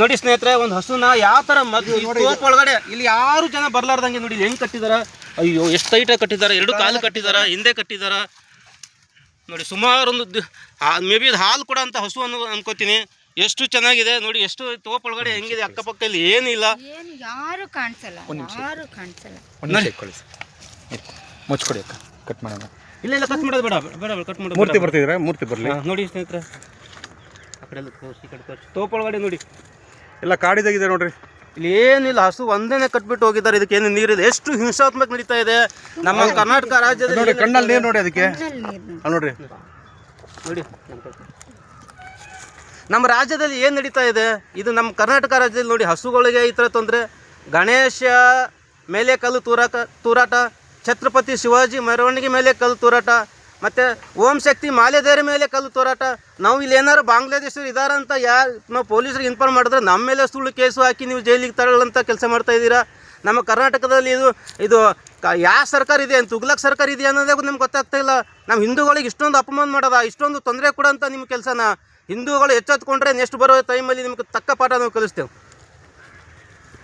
ನೋಡಿ ಸ್ನೇಹಿತರೆ, ಒಂದು ಹಸುನ ಯಾವ ಥರ ತೋಪ್ ಒಳಗಡೆ ಇಲ್ಲಿ ಯಾರು ಜನ ಬರ್ಲಾರ್ದಂಗೆ ನೋಡಿ ಹೆಂಗೆ ಕಟ್ಟಿದಾರ. ಅಯ್ಯೋ ಎಷ್ಟು ಟೈಟಾಗಿ ಕಟ್ಟಿದ್ದಾರೆ, 2 ಕಾಲು ಕಟ್ಟಿದಾರ, ಹಿಂದೆ ಕಟ್ಟಿದಾರ ನೋಡಿ. ಸುಮಾರು ಒಂದು ಮೇ ಬಿ ಇದು ಹಾಲು ಕೂಡ ಅಂತ ಹಸು ಅನ್ಕೋತೀನಿ. ಎಷ್ಟು ಚೆನ್ನಾಗಿದೆ ನೋಡಿ, ಎಷ್ಟು ತೋಪ್ ಒಳಗಡೆ ಹೆಂಗಿದೆ, ಅಕ್ಕಪಕ್ಕ ಇಲ್ಲಿ ಏನಿಲ್ಲ, ಯಾರು ಕಾಣಿಸಲ್ಲ. ಮುಚ್ಕೊಡಿ ಅಕ್ಕ, ಕಟ್ ಮಾಡೋಣ. ಇಲ್ಲ ಕಟ್ ಮಾಡೋದು ಬೇಡ ಬೇಡ ಕಟ್ ಮಾಡೋದು. ಮೂರ್ತಿ ಬರ್ತಿದ್ರೆ ಮೂರ್ತಿ ಬರಲಿ ನೋಡಿ ಸ್ನೇಹಿತರೆ, ಆ ಕಡೆ ಎಲ್ಲ ತೋರಿಸಿ, ತೋಪ್ ಒಳಗಡೆ ನೋಡಿ ಎಲ್ಲ ಕಾಡಿದಾಗಿದೆ ನೋಡ್ರಿ. ಇಲ್ಲಿ ಏನಿಲ್ಲ, ಹಸು ಒಂದೇನೆ ಕಟ್ಬಿಟ್ಟು ಹೋಗಿದ್ದಾರೆ. ಇದಕ್ಕೇನು ನೀರಿದೆ, ಎಷ್ಟು ಹಿಂಸಾತ್ಮಕ ನಡೀತಾ ಇದೆ ನಮ್ಮ ಕರ್ನಾಟಕ ರಾಜ್ಯದಲ್ಲಿ. ನೋಡಿ ಕಣ್ಣಲ್ಲಿ ನೀರು ನೋಡಿ, ಅದಕ್ಕೆ ನೋಡ್ರಿ ನೋಡಿ ನಮ್ಮ ರಾಜ್ಯದಲ್ಲಿ ಏನು ನಡೀತಾ ಇದೆ. ಇದು ನಮ್ಮ ಕರ್ನಾಟಕ ರಾಜ್ಯದಲ್ಲಿ ನೋಡಿ, ಹಸುಗಳಿಗೆ ಈ ಥರ ತೊಂದರೆ. ಗಣೇಶ ಮೇಲೆ ಕಲ್ಲು ತೂರಾಟ, ಛತ್ರಪತಿ ಶಿವಾಜಿ ಮೆರವಣಿಗೆ ಮೇಲೆ ಕಲ್ಲು ತೂರಾಟ, ಮತ್ತು ಓಂ ಶಕ್ತಿ ಮಾಲೆದೇರ ಮೇಲೆ ಕಲ್ಲು ತೂರಾಟ. ನಾವು ಇಲ್ಲಿ ಏನಾರು ಬಾಂಗ್ಲಾದೇಶರು ಇದ್ದಾರಂತ ನಾವು ಪೊಲೀಸರಿಗೆ ಇನ್ಫಾರ್ಮ್ ಮಾಡಿದ್ರೆ ನಮ್ಮ ಮೇಲೆ ಸುಳ್ಳು ಕೇಸು ಹಾಕಿ ನೀವು ಜೈಲಿಗೆ ತಗೊಳ್ಳೋಂಥ ಕೆಲಸ ಮಾಡ್ತಾಯಿದ್ದೀರಾ. ನಮ್ಮ ಕರ್ನಾಟಕದಲ್ಲಿ ಇದು ಯಾವ ಸರ್ಕಾರ ಇದೆ, ತುಗ್ಲಕ್ ಸರ್ಕಾರ ಇದೆ ಅನ್ನೋದೇ ನಮ್ಗೆ ಗೊತ್ತಾಗ್ತಾ ಇಲ್ಲ. ನಮ್ಮ ಹಿಂದೂಗಳಿಗೆ ಇಷ್ಟೊಂದು ಅಪಮಾನ ಮಾಡೋದ, ಇಷ್ಟೊಂದು ತೊಂದರೆ ಕೊಡೋಂಥ ನಿಮ್ಮ ಕೆಲಸನ. ಹಿಂದೂಗಳು ಎಚ್ಚೆತ್ಕೊಂಡ್ರೆ ನೆಕ್ಸ್ಟ್ ಬರೋ ಟೈಮಲ್ಲಿ ನಿಮ್ಗೆ ತಕ್ಕ ಪಾಠ ನಾವು ಕಲಿಸ್ತೇವೆ.